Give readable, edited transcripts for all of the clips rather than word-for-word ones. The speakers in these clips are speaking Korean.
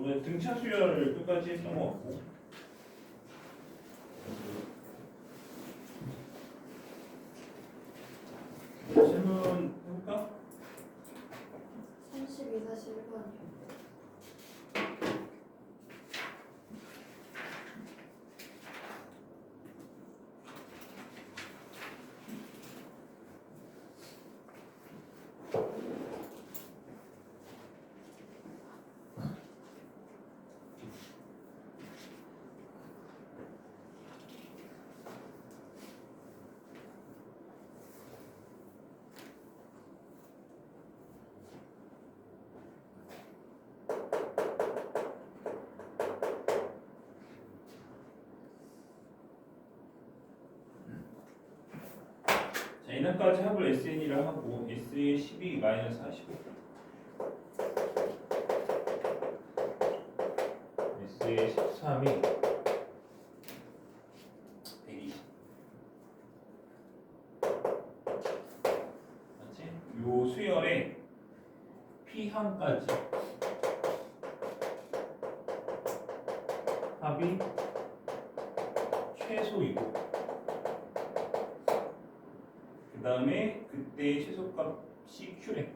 이번 등차 수열을 끝까지 했던 것 같고 질문 해볼까? 32, 41번이요. 자, 이날까지 합을 SN이라 하고 S의 12 마이너스 45 S의 13이 120 맞지? 요 수열에 P항까지 합이 최소이고 그 다음에 그때의 최소값이 Q래.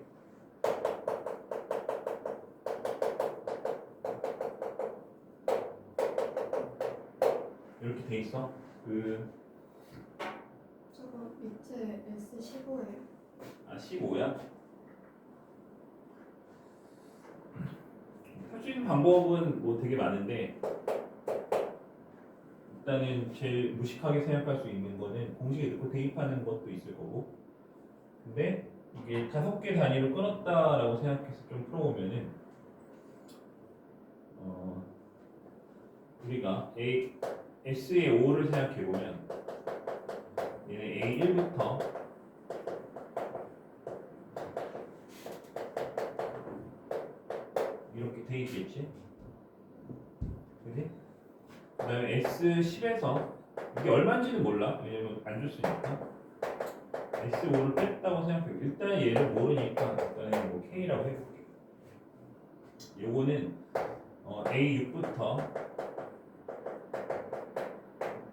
이렇게 돼 있어. 저거 밑에 S15예요. 15야? 할 수 있는 방법은 뭐 되게 많은데 일단은 제일 무식하게 생각할 수 있는 거는 공식에 넣고 대입하는 것도 있을 거고 근데 이게 5개 단위로 끊었다라고 생각해서 좀 풀어보면은 우리가 S의 5를 생각해보면 얘는 A1부터 이렇게 돼 있겠지? 그지? 그 다음에 S10에서 이게 얼마인지는 몰라 왜냐면 안 줬으니까 S5를 뺐다고 생각해 일단 얘를 모르니까 일단은 뭐 K라고 해볼게 요거는 A6부터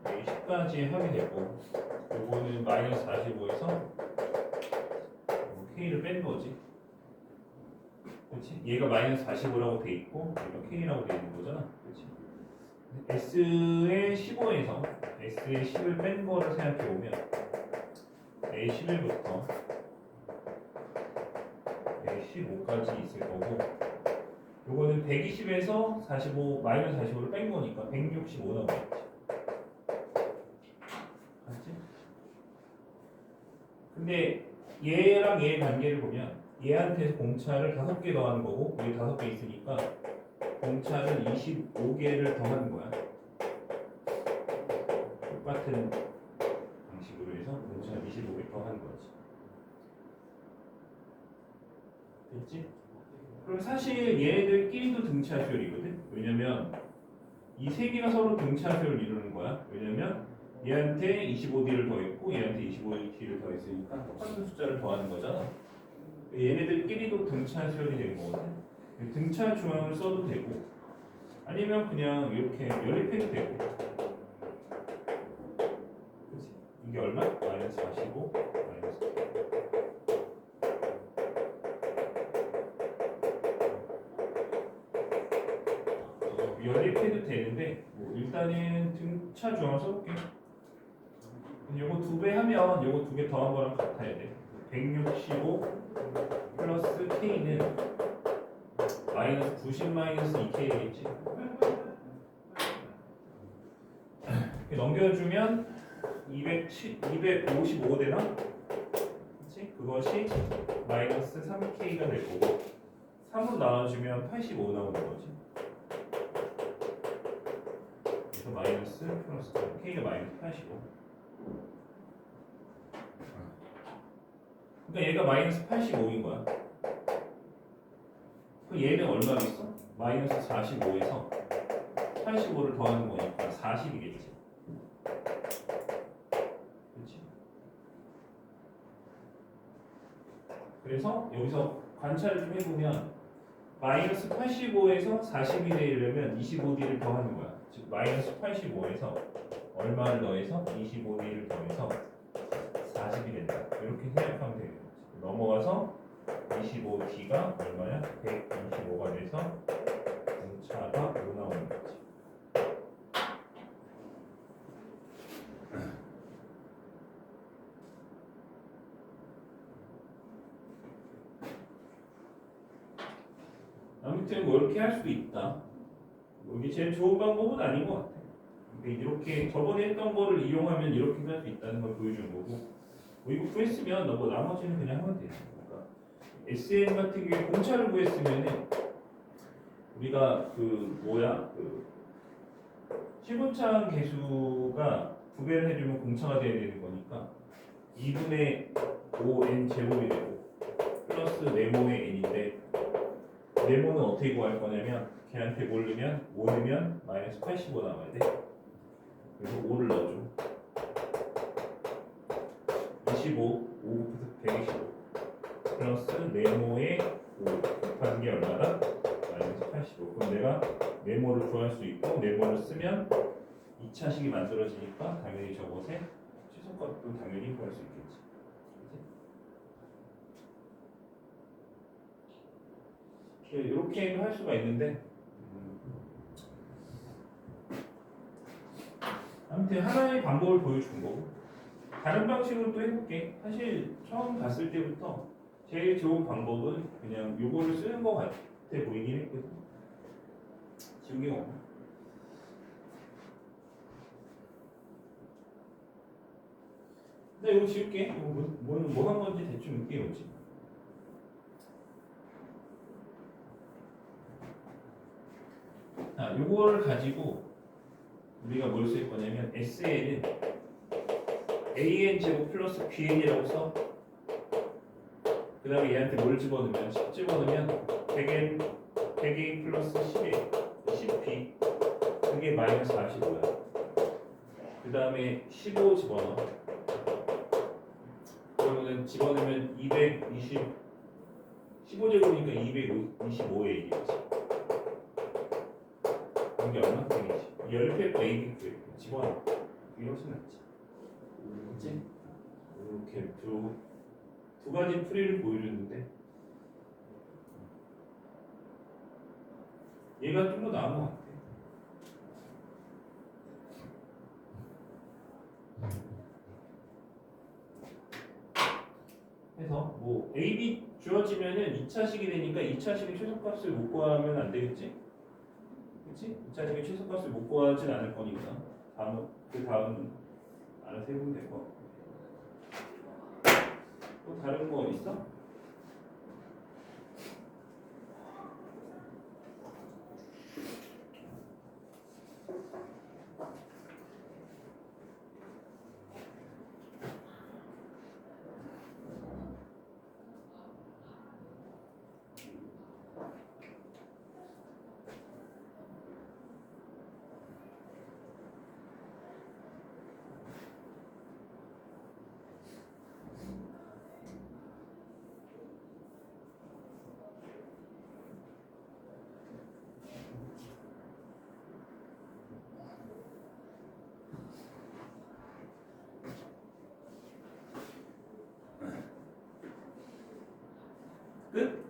A10까지 하게 되고 요거는 마이너스 45에서 K를 뺀 거지 그렇지? 얘가 마이너스 45라고 돼 있고 얘가 K라고 돼 있는 거잖아 그렇지? S의 15에서 S의 10을 뺀 거를 생각해 보면 A11부터 A15까지 있을 거고 요거는 120에서 45 마이너스 45를 뺀 거니까 165 나오겠지 맞지? 근데 얘랑 얘의 관계를 보면 얘한테서 공차를 5개 더하는 거고 여기 5개 있으니까 공차를 25개를 더하는 거야. 똑같은 방식으로 해서 공차를 25개 더하는 거지. 됐지? 그럼 사실 얘네들끼리도 등차수열이거든? 왜냐면 이 세 개가 서로 등차수열을 이루는 거야. 왜냐면 얘한테 25D를 더했고 얘한테 25D를 더했으니까 똑같은 숫자를 더하는 거잖아. 얘네들끼리도 등차수열이 되는 거거든. 등차 중앙을 써도 되고 아니면 그냥 이렇게 연립해도 되고 그치? 이게 얼마? 마이너스 45 마이너스 연립해도 되는데 뭐 일단은 등차 중앙을 써볼게 요거 2배 하면 요거 2개 더한 거랑 같아야 돼 165 플러스 K는 마이너스 90 마이너스 2K겠지 넘겨주면 255 되나? 그치? 그것이 마이너스 3K가 될 거고 3으로 나눠주면 85 나오는 거지 그래서 마이너스 플러스 K가 마이너스 85 그러니까 얘가 마이너스 85인 거야 그럼 얘는 얼마겠어? 마이너스 45에서 85를 더하는 거니까 40이겠지 그렇지? 그래서 여기서 관찰을 좀 해보면 마이너스 85에서 40이 되려면 25D를 더하는 거야. 즉 마이너스 85에서 얼마를 더해서 25D를 더해서 40이 된다. 이렇게 생각하면 되는 거지. 넘어가서 25D가 얼마야? 125가 돼서 공차가 5 나오는 거지. 아무튼 뭐 이렇게 할 수도 있다. 뭐 이게 제일 좋은 방법은 아닌 것 같아. 근데 이렇게 저번에 했던 거를 이용하면 이렇게 할 수 있다는 걸 보여주는 거고, 뭐 이거 구했으면 뭐 나머지는 그냥 하면 돼. 그러니까 SN 같은 경우에 공차를 구했으면은 우리가 그 시공차 개수가 9배를 해주면 공차가 돼야 되는 거니까 2분의 5n 제곱이 되고 플러스 네모의 n인데 네모는 어떻게 구할 거냐면 걔한테 모르면 5면 마이너스 85 나와야 돼. 그래서 5를 넣어줘. 25, 5 125 플러스 네모의 5 곱하는 게 얼마다? 마이너스 85. 그럼 내가 네모를 구할 수 있고 네모를 쓰면 2차식이 만들어지니까 당연히 저것에 최소값도 당연히 구할 수 있겠지. 이렇게도 할 수가 있는데 아무튼 하나의 방법을 보여준 거고 다른 방식으로 또 해볼게. 사실 처음 봤을 때부터 제일 좋은 방법은 그냥 요거를 쓰는 거 같아 보이긴 했거든. 지운 게 없나? 나 이거 지울게. 이거 뭐 한 건지 대충 느껴오지. 자, 요거를 가지고 우리가 뭘 쓸 거냐면 SN은 AN 제곱 플러스 BN이라고 써. 그 다음에 얘한테 뭘 집어넣으면 10 집어넣으면 100N 플러스 10A 10B 그게 마이너스 45야. 그 다음에 15 집어넣어. 그러면은 집어넣으면 220 15제곱이니까 225A겠지. 이게 얼마? 120. 10배 A 집어넣어. 이게 훨씬 낫지. 그치? 이렇게 두 가지 풀이를 보여줬는데 얘가 좀 더 나은 것 같아. 해서 뭐 A, B 주어지면은 2차식이 되니까 2차식의 최소값을 못 구하면 안 되겠지? 그치? 2차식의 최소값을 못 구하진 않을 거니까 그 다음은 알아서 해보면 될 것 같고. 또 다른 거 있어? 끝?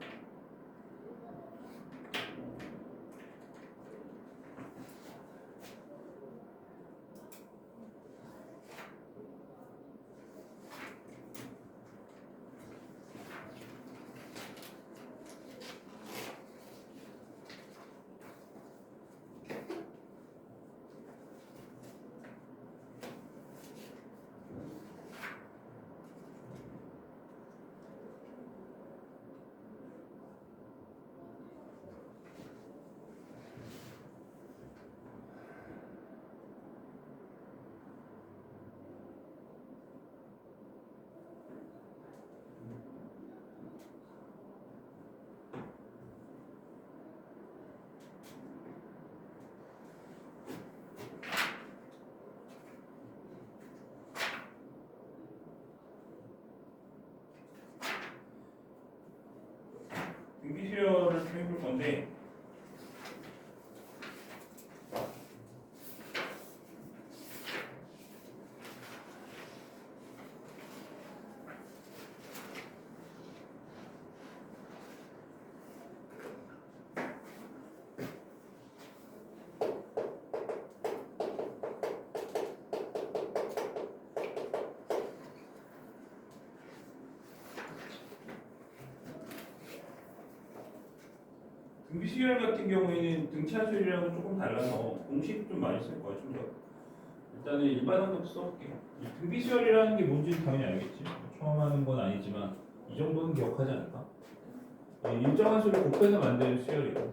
좀 해볼 건데 등비수열 같은 경우에는 등차수열이랑은 조금 달라서 공식 좀 많이 쓸 거야. 좀 더 일단은 일반항부터 써볼게. 이 등비수열이라는 게 뭔지 당연히 알겠지. 처음 하는 건 아니지만 이 정도는 기억하지 않을까? 일정한 수를 곱해서 만드는 수열이고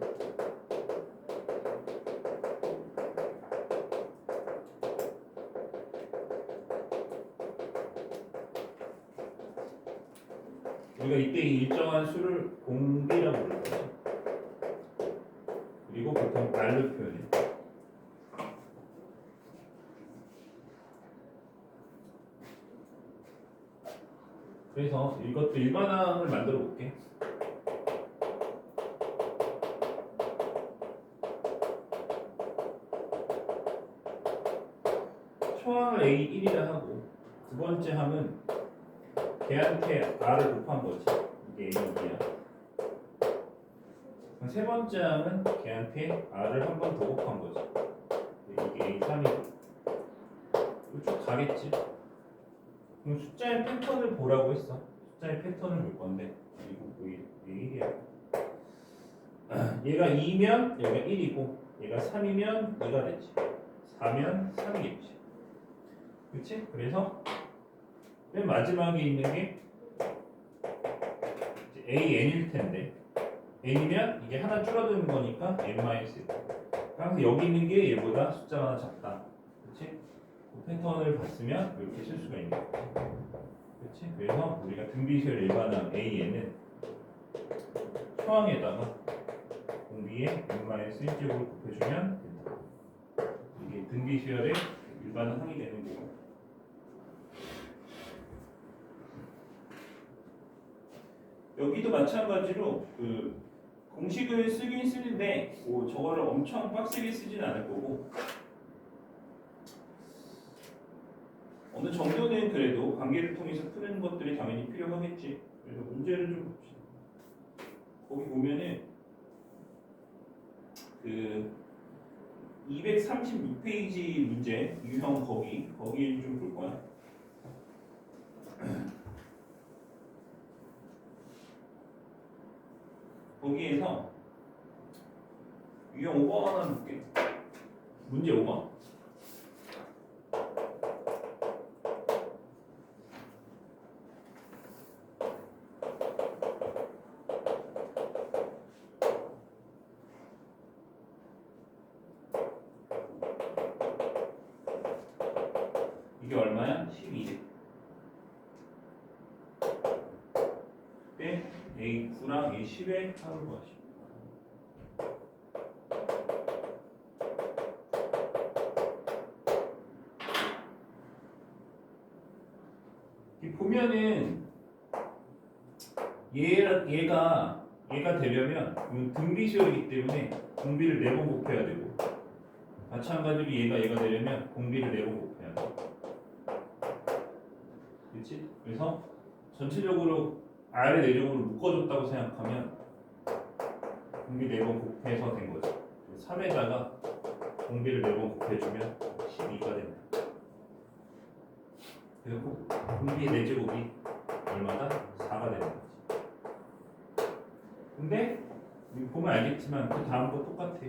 우리가 이때 이 일정한 수를 공비라고 부를 거지. 그리고 보통 R로 표현해. 그래서 이것도 일반항을 만들어 볼게. 초항을 A1이라 하고 두 번째 함은 걔한테 R을 곱한 거지. 이게 A6이야. 세 번째 항은 걔한테 R을 한 번 더 곱한 거지. 이게 A3이고 쭉 가겠지. 그럼 숫자의 패턴을 보라고 했어. 숫자의 패턴을 볼 건데 그리고 A1이야. 얘가 2면 얘가 1이고 얘가 3이면 2가 되지. 4면 3이겠지. 그치? 그래서 맨 마지막에 있는 게 AN일 텐데 n이면 이게 하나 줄어드는 거니까 n-1. 그래서 여기 있는 게 얘보다 숫자가 하나 작다. 그치? 그 패턴을 봤으면 이렇게 쓸 수가 있는 거지. 그치? 그래서 우리가 등비수열 일반항 AN은 초항에다가 공비에 n-1제곱을 곱해주면 된다. 이게 등비수열의 일반항 항이 되는 거고. 여기도 마찬가지로 그 공식을 쓰긴 쓰는데 뭐 저거를 엄청 빡세게 쓰진 않을 거고 어느 정도는 그래도 관계를 통해서 푸는 것들이 당연히 필요하겠지. 그래서 문제를 좀 봅시다. 거기 보면은 그 236페이지 문제 유형 거기 좀 볼 거야. 거기에서 유형 5번 하나 볼게. 문제 5번. 이게 얼마야? 12대. 때 A9랑 A10의 합을 구하시오. 보면은 얘가 되려면 등비수열이기 때문에 공비를 4번 곱해야 되고 마찬가지로 얘가 되려면 공비를 4번 곱해야 돼. 그렇지? 그래서 전체적으로 R의 내적으로 묶어줬다고 생각하면 공비 4번 곱해서 된 거지. 3에다가 공비를 4번 곱해주면 12가 된다. 그리고 공비의 4제곱이 얼마다? 4가 되는 거지. 근데 보면 알겠지만 그 다음과 똑같아.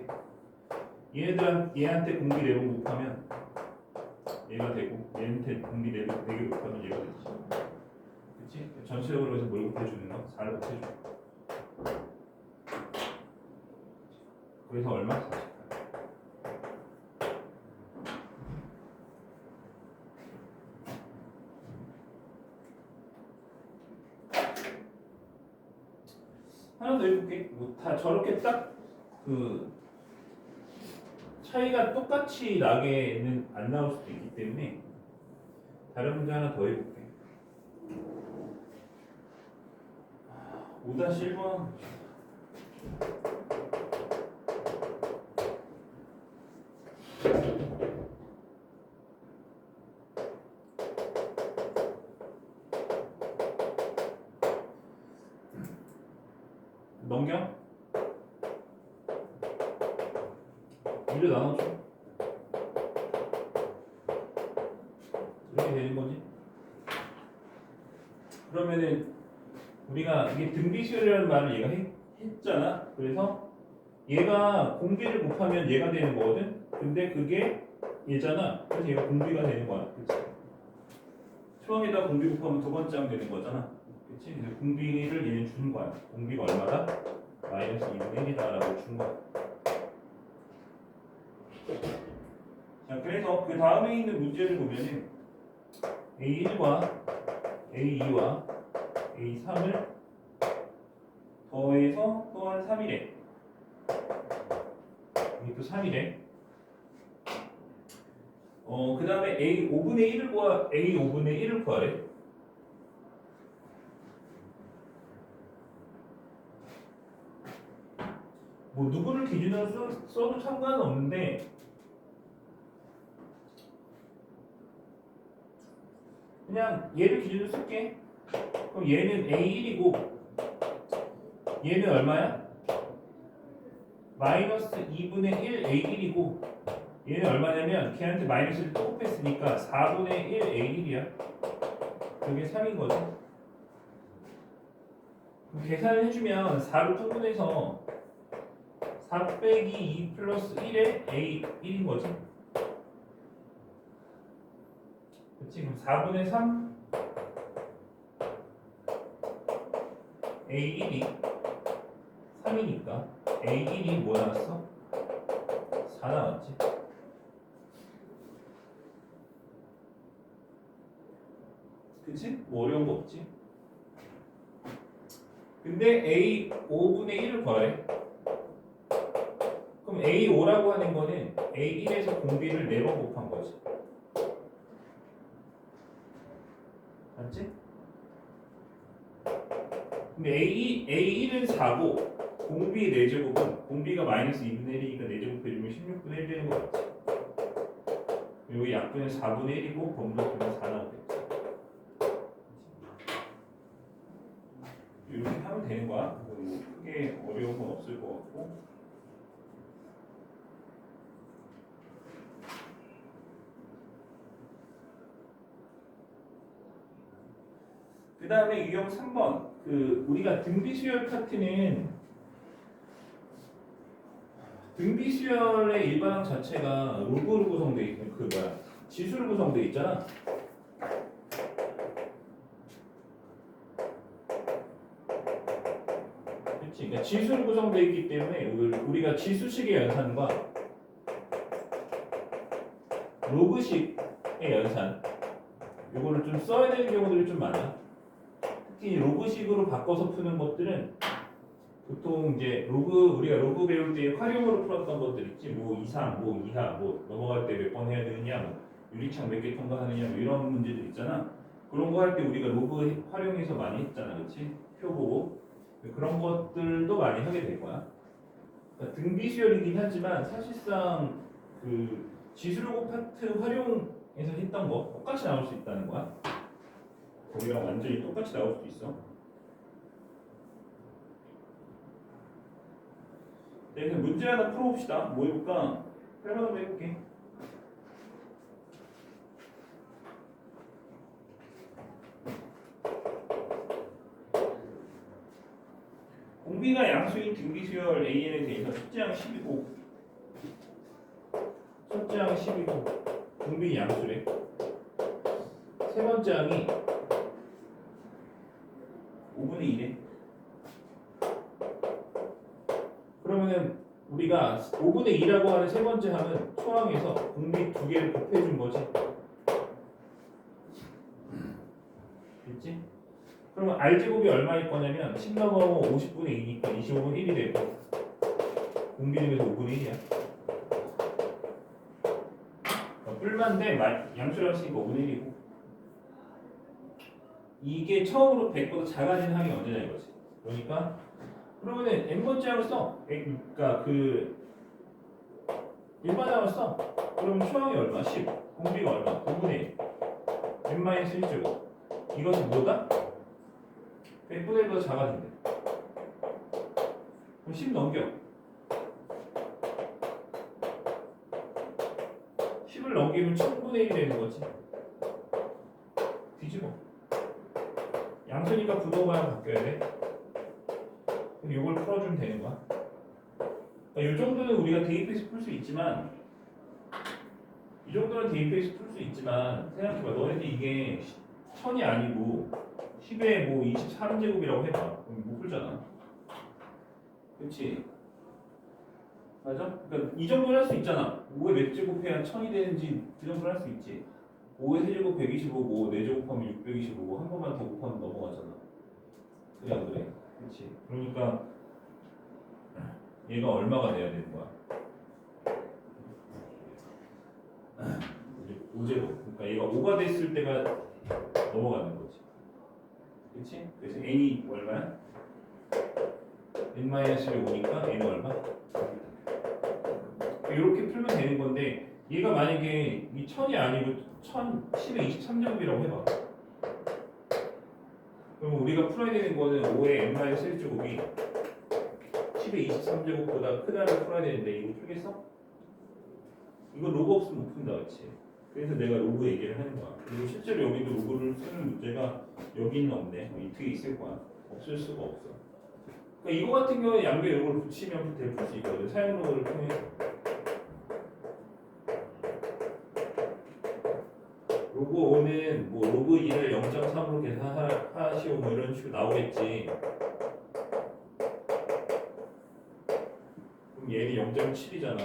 얘한테 공비 4번 곱하면 얘가 되고 얘한테 공비 4개 곱하면 얘가 되지. 그치? 전체적으로 해서 뭘 곱해주는 거? 4를 곱해줘. 그래서 얼마? 40. 하나 더 해볼게. 뭐 다 저렇게 딱 그 차이가 똑같이 나게는 안 나올 수도 있기 때문에 다른 문제 하나 더 해볼게. 5-1번 넘겨? 1로 나눠줘. 이렇게 되는 거지. 그러면은 우리가 이게 등비수열이라는 말을 얘가 했잖아. 그래서 얘가 공비를 곱하면 얘가 되는 거거든. 근데 그게 얘잖아. 그래서 얘가 공비가 되는 거야. 그치? 초항에다 공비 곱하면 두 번째 항 되는 거잖아. 그치? 그래서 공비를 얘는 주는 거야. 공비가 얼마다? 마이너스 2분의 1이다 라고 준 거야. 자, 그래서 그 다음에 있는 문제를 보면은 A1과 A2와 A3을 더해서 또한 3이래. 이게 또 3이래. 그 다음에 A 5분의 1을 구하, A 5분의 1을 구하래. 뭐 누구를 기준으로 써도 상관은 없는데 그냥 얘를 기준으로 쓸게. 그럼 얘는 A1이고 얘는 얼마야? 마이너스 2분의 1 A1이고 얘는 얼마냐면 걔한테 마이너스를 또 곱했으니까 4분의 1 A1이야. 그게 3인 거죠. 그럼 계산을 해주면 4로 통분해서 4 빼기 2 플러스 1에 A1인 거지. 그치? 그럼 4분의 3 A1이 3이니까 A1이 뭐 나왔어? 4 나왔지. 그치? 뭐 어려운 거 없지. 근데 A 5분의 1을 구하래. 그럼 A5라고 하는 거는 A1에서 공비를 4번 곱한 거지. 맞지? 근데 A1은 4고 공비 4제곱은 공비가 마이너스 2분의 1이니까 4제곱 해주면 16분의 1 되는 거 맞지? 여기 약분은 4분의 1이고 범위는 4 나오겠지. 이렇게 하면 되는 거야. 뭐 크게 어려운 건 없을 것 같고. 그 다음에 유형 3번. 우리가 등비수열 파트는 등비수열의 일반항 자체가 로그로 구성되어 있는 지수로 구성되어 있잖아. 그렇지? 그러니까 지수로 구성되어 있기 때문에 우리가 지수식의 연산과 로그식의 연산 이거를 좀 써야 되는 경우들이 좀 많아. 특히 로그식으로 바꿔서 푸는 것들은 보통 이제 우리가 로그 배울 때 활용으로 풀었던 것들 있지. 뭐 이상, 뭐 이하, 뭐 넘어갈 때 몇 번 해야 되느냐, 뭐 유리창 몇 개 통과하느냐, 뭐 이런 문제들 있잖아. 그런 거 할 때 우리가 로그 활용해서 많이 했잖아, 그렇지? 표 보고 그런 것들도 많이 하게 될 거야. 그러니까 등비수열이긴 하지만 사실상 그 지수로그 파트 활용해서 했던 거 똑같이 나올 수 있다는 거야. 거기랑 완전히 똑같이 나올 수도 있어. 네, 그럼 문제 하나 풀어봅시다. 뭐 해볼까? 설명 한번 해볼게. 공비가 양수인 등비수열 AN에 대해서 첫째 항 10이고 첫째 항 10이고 공비 양수래. 세 번째 항이 5분의 1에. 그러면은 우리가 5분의 2라고 하는 세 번째 항은 초항에서 공비 2개를 곱해준 거지. 됐지? 그러면 R제곱이 얼마일 거냐면 10 넘어가면 50분의 2니까 25분 1이 되고 공비 중에서 5분의 1이야. 뿔만데 양수라고 했으니까 5분의 1이고 이게 처음으로 100보다 작아진 항이 언제냐 이거지. 그러니까 그러면은 n번째 항을 써. 그러니까 그 일반 항을 써. 그러면 초항이 얼마? 10. 공비가 얼마? 9분의 n-1제곱. 이것은 뭐다? 100분의 1보다 작아진대. 그럼 10 넘겨. 10을 넘기면 1000분의 1이 되는 거지. 뒤집어. 양수니까 부동하면 바뀌어야 돼. 그럼 이걸 풀어주면 되는 거야. 그러니까 이 정도는 우리가 대입해서 풀 수 있지만, 이 정도는 대입해서 풀 수 있지만, 생각해봐. 너네들 이게 1000이 아니고 10에 뭐 23제곱이라고 해봐. 그럼 못 풀잖아. 그렇지? 맞아? 그러니까 이 정도는 할 수 있잖아. 5에 몇 제곱해야 1000이 되는지 그 정도는 할 수 있지. 5에 세제곱 125고 4제곱하면 625고 한 번만 더 곱하면 넘어가잖아. 그래 안 그래? 그렇지. 그러니까 얘가 얼마가 돼야 되는 거야? 5제곱. 그러니까 얘가 5가 됐을 때가 넘어가는 거지. 그렇지? 그래서 n이 얼마야? n-1이 5니까 n은 얼마? 이렇게 풀면 되는 건데 얘가 만약에 이 1000이 아니고 1000에 23제곱이라고 해봐. 그럼 우리가 풀어야 되는 거는 5의 n-1제곱이 10의 23제곱보다 크다를 풀어야 되는데 이거 풀겠어? 이거 로그 없으면 못 푼다 그렇지? 그래서 내가 로그 얘기를 하는 거야. 그리고 실제로 여기도 로그를 쓰는 문제가 여기는 없네. 이 뒤에 있을 거야. 없을 수가 없어. 그러니까 이거 같은 경우에 양변 요거를 붙이면 풀 수 있거든. 사용 로그를 통해서. 로그 5는 뭐 로그 2를 0.3으로 계산하시오 뭐 이런 식으로 나오겠지. 그럼 얘는 0.7이잖아.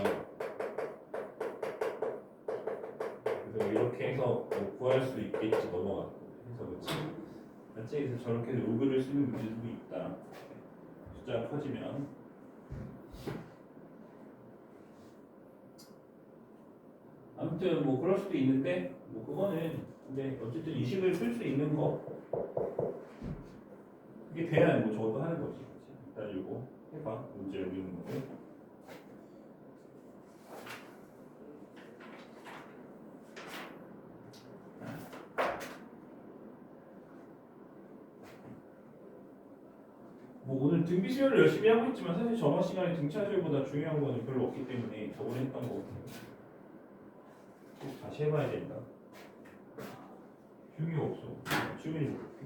그래서 이렇게 해서 뭐 구할 수 있겠지 넘어가. 해서 그렇지. 맞지? 그래서 저렇게 로그를 쓰는 문제도 있다. 숫자가 커지면. 아무튼 뭐 그럴 수도 있는데 뭐 그거는 근데 어쨌든 이 식을 쓸 수 있는 거 이게 돼야 뭐 저것도 하는 거지. 그치? 일단 이거 해봐. 문제 여기 있는 거고. 뭐 오늘 등비 수열을 열심히 하고 있지만 사실 저번 시간에 등차 수열보다 중요한 거는 별로 없기 때문에 저번에 했던 거 꼭 다시 해봐야 된다. 기억이 없어. 지금이 볼게.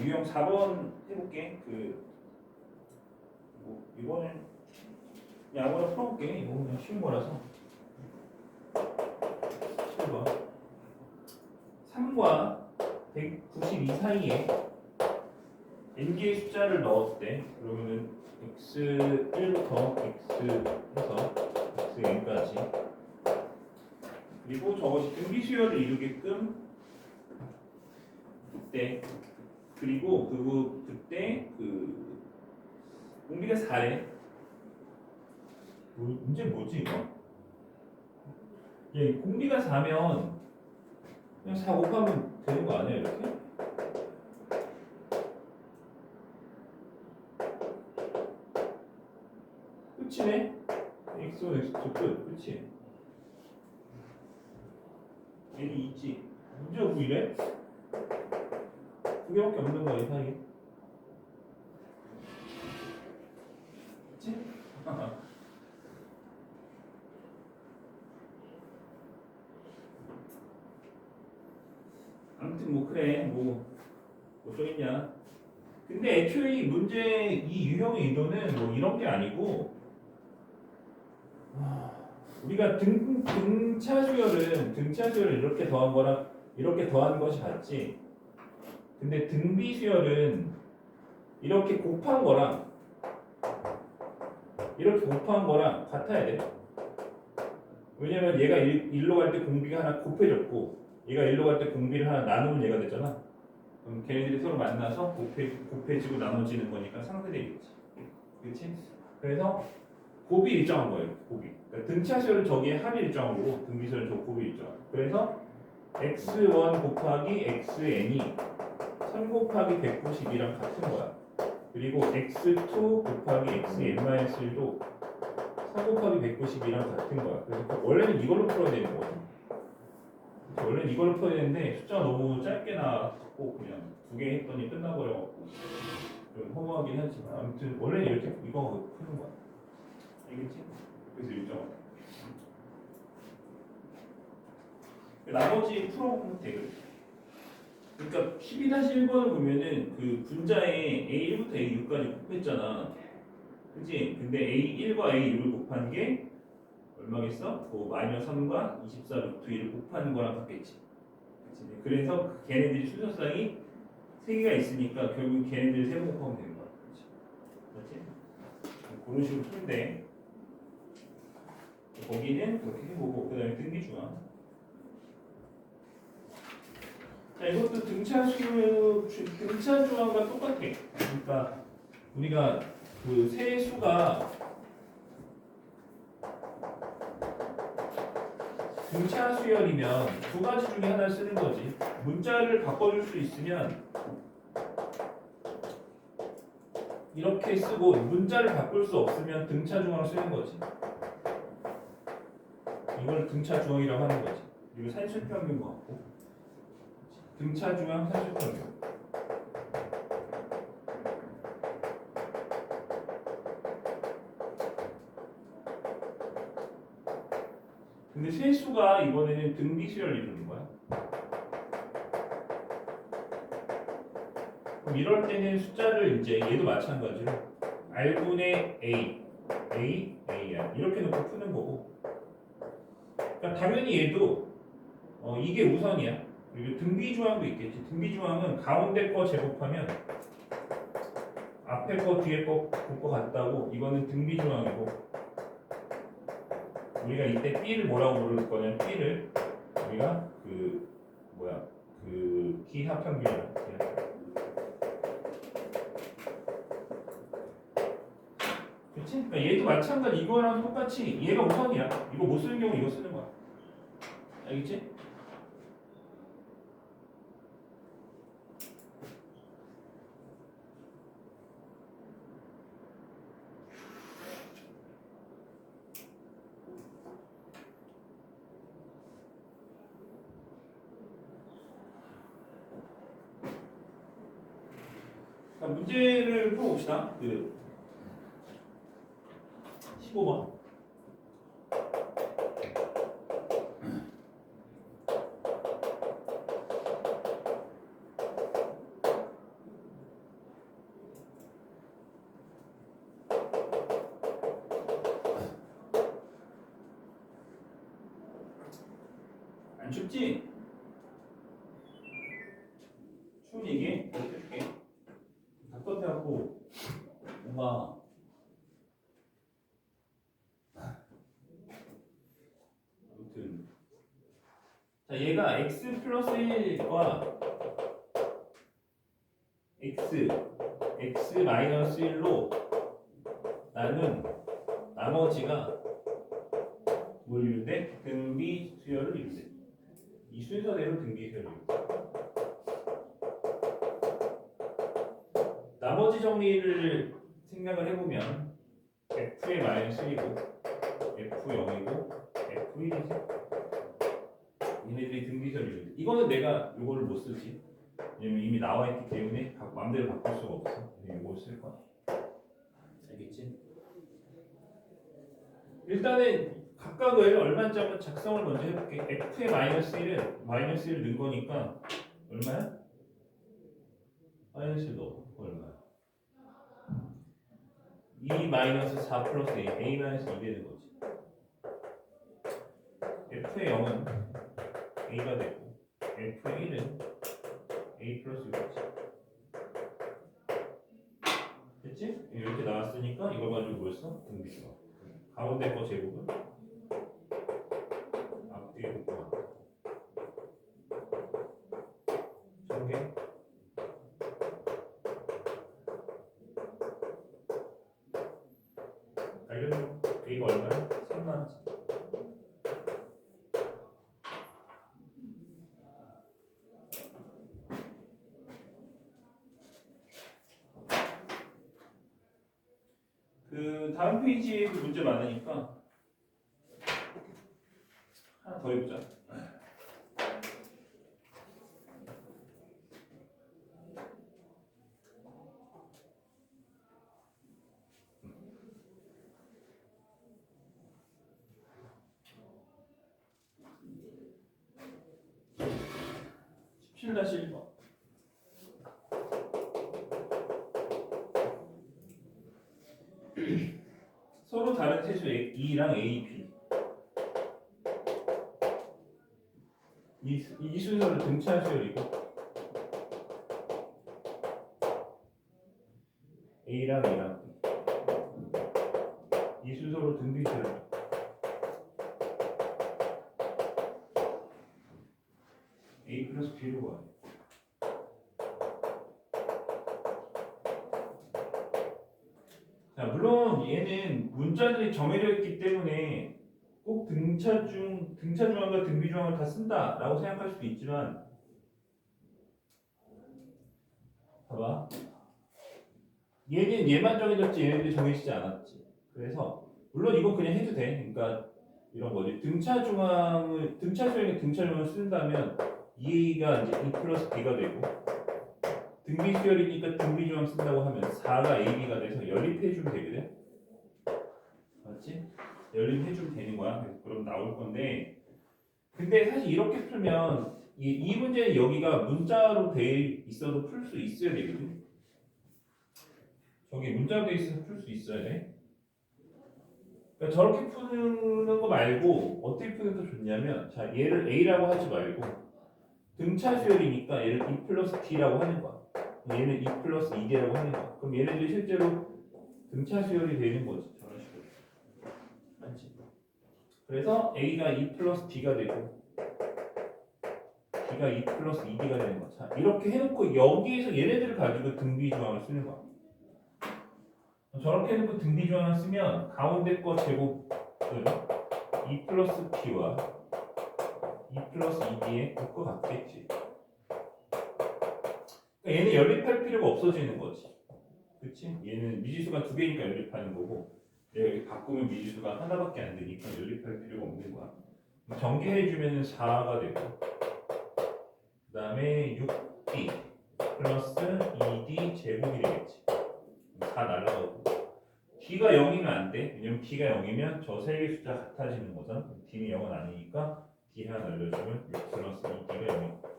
유형 4번 해볼게. 뭐 이거는 그냥 아무거나 풀어볼게. 이거 그냥 쉬운 거라서. 7번 3과 192 사이에 n개의 숫자를 넣었대. 그러면은 x1부터 x 해서 xn까지 그리고 저것이 등비 수열을 이루게끔 그때 그리고 그때 공비가 4래. 문제 뭐지 이거? 공비가 4면 그냥 4 곱하면 되는 거 아니야 이렇게? 끝이네. x1 x2 끝. 그치? 얘는 있지. 문제가 뭐 이래? 두 개밖에 없는 거야 이 사이에. 그치? 아무튼 뭐 그래 뭐 어쩌겠냐. 근데 애초에 문제 이 유형의 의도는 뭐 이런 게 아니고 우리가 등차 수열을 이렇게 더한 거랑 이렇게 더한 것이 같지. 근데 등비 수열은 이렇게 곱한 거랑 이렇게 곱한 거랑 같아야 돼. 왜냐면 얘가 1로 갈 때 공비가 하나 곱해졌고 얘가 1로 갈 때 공비를 하나 나누면 얘가 되잖아. 그럼 걔네들이 서로 만나서 곱해지고 나눠지는 거니까 상쇄되겠지. 그렇지? 그래서 곱이 일정한 거예요. 곱이. 그러니까 등차수열은 저기에 합이 일정한 거고 등비수열은 저 곱이 일정한 거예요. 그래서 x1 곱하기 xn이 3 곱하기 190이랑 같은 거야. 그리고 x2 곱하기 xn-1도 4 곱하기 190이랑 같은 거야. 그래서 원래는 이걸로 풀어야 되는 거거든. 원래는 이걸로 풀어야 되는데 숫자가 너무 짧게 나왔고 그냥 두 개 했더니 끝나버려갖고 좀 허무하긴 하지만 아무튼 원래는 이렇게 이거 푸는 거야. 알겠지? 그래서 일정. 나머지 풀어보면 되거든. 그러니까 12-1번을 보면은 그 분자에 A1부터 A6까지 곱했잖아. 그치? 근데 A1과 A6을 곱한 게 얼마겠어? 그 마이너스 3과 24 루트 1을 곱하는 거랑 같겠지. 그치? 그래서 걔네들이 순서상이 3개가 있으니까 결국 걔네들 세번 곱하면 되는 거야. 그치? 맞지? 그런 식으로 풀면 돼. 거기는 그렇게 해보고 그 다음에 등기중앙. 자, 이것도 등차 중앙과 똑같아. 그러니까 우리가 그 세수가 등차 수열이면 두 가지 중에 하나를 쓰는 거지. 문자를 바꿔줄 수 있으면 이렇게 쓰고 문자를 바꿀 수 없으면 등차 중앙을 쓰는 거지. 이걸 등차 중앙이라고 하는 거지. 그리고 산술평균 같고. 등차 중앙 산술평균. 근데 세수가 이번에는 등비수열을 이루는 거야. 그럼 이럴 때는 숫자를 이제 얘도 마찬가지로 R분의 A, AR 이렇게 놓고 푸는 거고. 그러니까 당연히 얘도 이게 우선이야. 그리고 등비중앙도 있겠지. 등비중앙은 가운데 거 제곱하면 앞에 거 뒤에 거 같다고. 이거는 등비중앙이고 우리가 이때 B를 뭐라고 부를 거냐면 B를 우리가 기하평균이라고. 그렇지? 그러니까 얘도 마찬가지. 이거랑 똑같이 얘가 우선이야. 이거 못 쓰는 경우 이거 쓰는 거야. 알겠지? 자, 문제를 풀어봅시다. 15번. 안 춥지? 추운 얘기 어떻게 해줄게. 답답해갖고 뭔가 아무튼 자 얘가 x 플러스 1과 x 마이너스 1로 나눈 나머지가 뭘 이룬대? 등비 수열을 이룬대. 이 순서대로 등비 수열을 이룬대. 나머지 정리를 생각을 해보면 f F의 마이너스 1이고 F0이고 F1이지. 얘네들이 등비설이거든. 이거는 내가 이거를 못 쓰지. 왜냐면 이미 나와 있기 때문에 마음대로 바꿀 수가 없어. 이걸 쓸 거야. 알겠지? 일단은 각각을 얼마인지 한번 작성을 먼저 해볼게. F의 마이너스 1은 마이너스 1을 넣은 거니까 얼마야? 마이너스 1 넣어. 얼마야? 2 마이너스 4 플러스 A 마이너스 2 되는 거지. F의 0은 A가 되고 F의 1은 A 플러스 6이지. 됐지? 이렇게 나왔으니까 이걸 가지고 뭐였어? 등비수가. 가운데 거 제곱은 앞뒤에 묶어봐. 전개. 알려줘. A가 얼마야? 3만원짜리. 그 다음 페이지에 그 문제 많으니까 하나 더 해보자. (17-1번) 서로 다른 세수 E랑 A, B 이 순서를 등차할 수열이고 A랑 A랑 B 이 순서로 등비수열 A 플러스 B로 가. 자, 물론 얘는 문자들이 정해져 있기 때문에 꼭 등차 중앙과 등비 중앙을 다 쓴다라고 생각할 수도 있지만, 봐봐. 얘는 얘만 정해졌지 얘네들이 정해지지 않았지. 그래서 물론 이거 그냥 해도 돼. 그러니까 이런 거지. 등차 수열에 등차 중앙을 쓴다면 2A가 이제 E 플러스 B가 되고, 등비 수열이니까 등비 중앙 쓴다고 하면 4가 AB가 돼서 연립해주면 되거든. 맞지? 연립해주면 되는 거야. 그럼 나올 건데, 근데 사실 이렇게 풀면 이 문제는 여기가 문자로 돼 있어도 풀 수 있어야 되거든. 저기 문자로 돼 있어서 풀 수 있어야 돼. 그러니까 저렇게 푸는 거 말고 어떻게 푸는 게 더 좋냐면, 자, 얘를 A라고 하지 말고 등차 수열이니까 얘를 E 플러스 D라고 하는 거야. 얘는 E 플러스 2D라고 하는 거야. 그럼 얘네들이 실제로 등차 수열이 되는 거지. 저런 식으로. 맞지? 그래서 A가 E 플러스 D가 되고 D가 E 플러스 2D가 되는 거야. 자, 이렇게 해놓고 여기에서 얘네들을 가지고 등비 조항을 쓰는 거야. 저렇게 해놓고 등비 조항을 쓰면 가운데 거 제곱은 E 플러스 P와 E 플러스 2D의 것 같겠지. 그러니까 얘는 연립할 필요가 없어지는 거지. 그치? 얘는 미지수가 두 개니까 연립하는 거고, 내가 이렇게 바꾸면 미지수가 하나밖에 안 되니까 연립할 필요가 없는 거야. 전개해주면 4가 되고, 그 다음에 6D 플러스 2D 제곱이 되겠지. 4 날라가고, D가 0이면 안 돼. 왜냐면 D가 0이면 저 세 개 숫자 같아지는 거잖아. D는 0은 아니니까 D 하나 날려주면 6 플러스 2D가 0이고,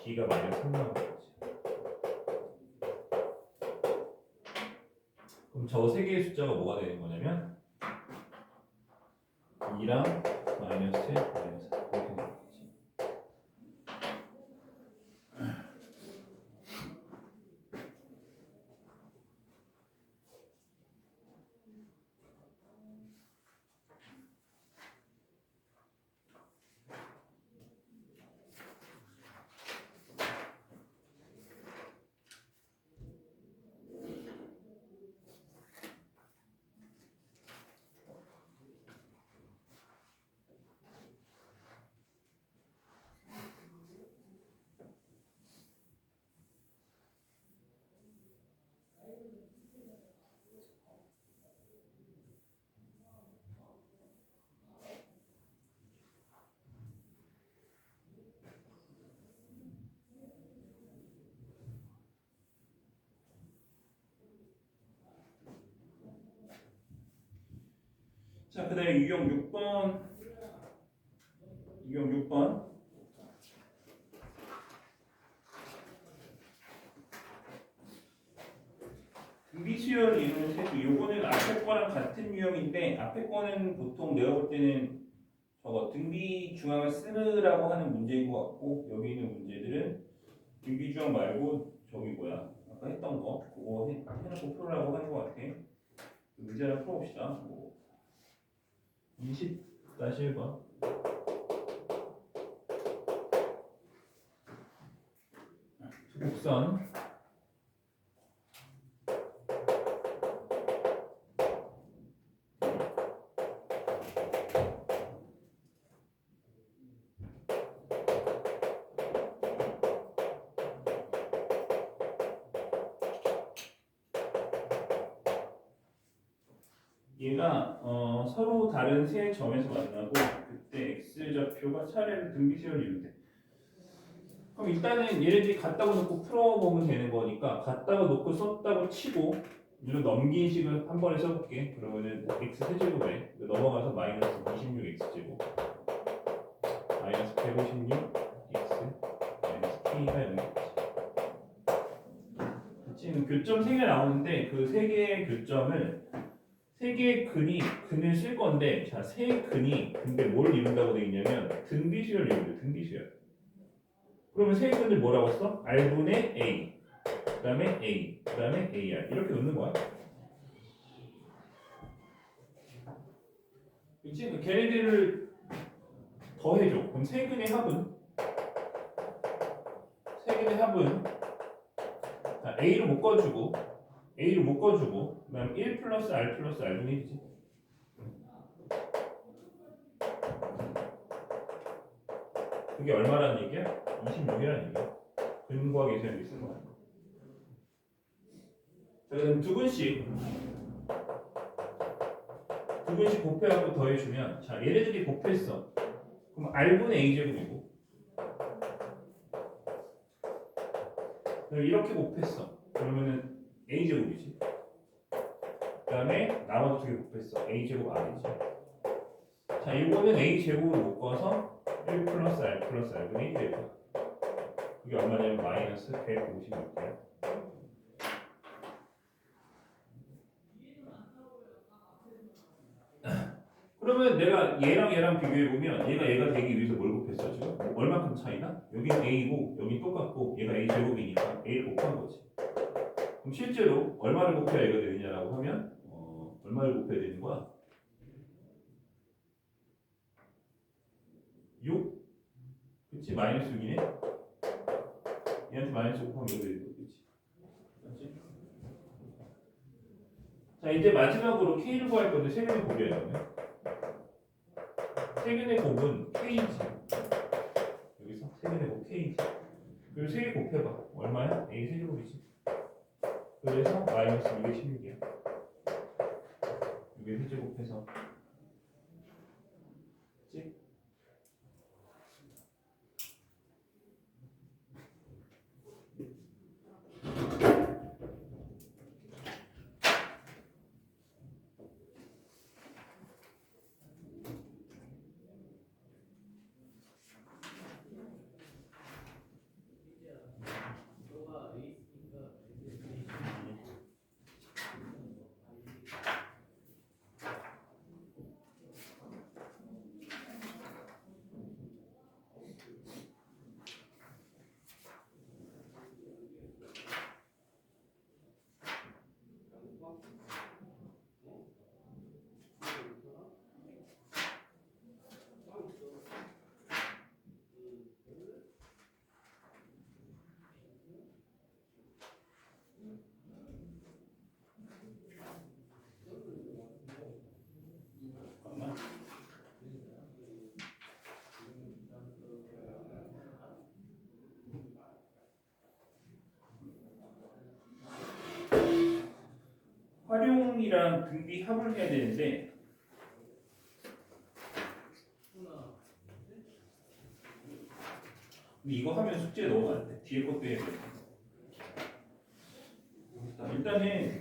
D가 마이너스 3 나오는 거지. 그럼 저 세 개의 숫자가 뭐가 되는 거냐면 2랑 마이너스 1, 마이너스 4 이렇게 되는 거지. 자, 그 다음에 유형 6번. 유형 6번. 등비수열 이루는 세수. 요거는 앞에 거랑 같은 유형인데, 앞에 거는 보통 내가 볼 때는 저거 등비 중앙을 쓰느라고 하는 문제인 것 같고, 여기 있는 문제들은 등비 중앙 말고 저기 뭐야 아까 했던 거 그거 해놓고 풀으라고 하는 것 같아. 문제 하나 풀어봅시다. 뭐 20-1번. 곡선 얘가 서로 다른 세 점에서 만나고 그때 x좌표가 차례로 등비수열을 이룬대. 그럼 일단은 얘네들이 같다고 놓고 풀어보면 되는 거니까 같다고 놓고 썼다고 치고 이런 넘긴 식을 한 번에 써볼게. 그러면은 x 세제곱에 넘어가서 마이너스 26x제곱 마이너스 156x 마이너스 k가 0이겠지. 지금 교점 3개 나오는데 그 3개의 교점을 3개의 근을 쓸 건데, 자, 세 근이 근데 뭘 이룬다고 되어 있냐면 등비수열을 이룬대. 등비수열. 그러면 세 근을 뭐라고 써? R분의 A, 그 다음에 A, 그 다음에 AR 이렇게 놓는 거야. 그치? 걔네들을 더해줘. 그럼 세 근의 합은 자, A를 묶어주고 그 다음에 1 플러스 R 플러스 R분의 1이지. 그게 얼마라는 얘기야? 26이라는 얘기야. 근과 계산이 쓰는 거야. 자, 그럼 두 분씩 곱해갖고 더해주면, 자, 얘네들이 곱했어. 그럼 R분의 A제곱이고, 그럼 이렇게 곱했어. 그러면은 A제곱이지. 그 다음에 나머지 2개 곱했어. A제곱 R이지. 자, 이거는 A제곱으로 묶어서 1 플러스 R 플러스 R분의 1이 될 거야. 그게 얼마냐면 마이너스 156이야. 그러면 내가 얘랑 비교해보면 얘가 되기 위해서 뭘 곱했어 지금? 얼마큼 차이나? 여기는 A고 여기 똑같고 얘가 A제곱이니까 A를 곱한 거지. 그럼 실제로 얼마를 곱해야 얘가 되느냐라고 하면 얼마를 곱해야 되는 거야? 6? 그치? 마이너스 6이네? 얘한테 마이너스 곱하면 이거 되는 거 그치? 맞지? 자, 이제 마지막으로 K를 구할 건데 세균의 곱이야 이거는. 세균의 곱은 K지. 여기서 세균의 곱 K지. 그리고 3개 곱해봐. 얼마야? A 세제곱이지. 그래서 마이너스 216이야. 6의 세제곱해서 그치? 잠깐만. 활용이랑 등비 합을 해야 되는데 이거 하면 숙제 너무 안 돼. 뒤에 것도 해야 돼. 자, 일단은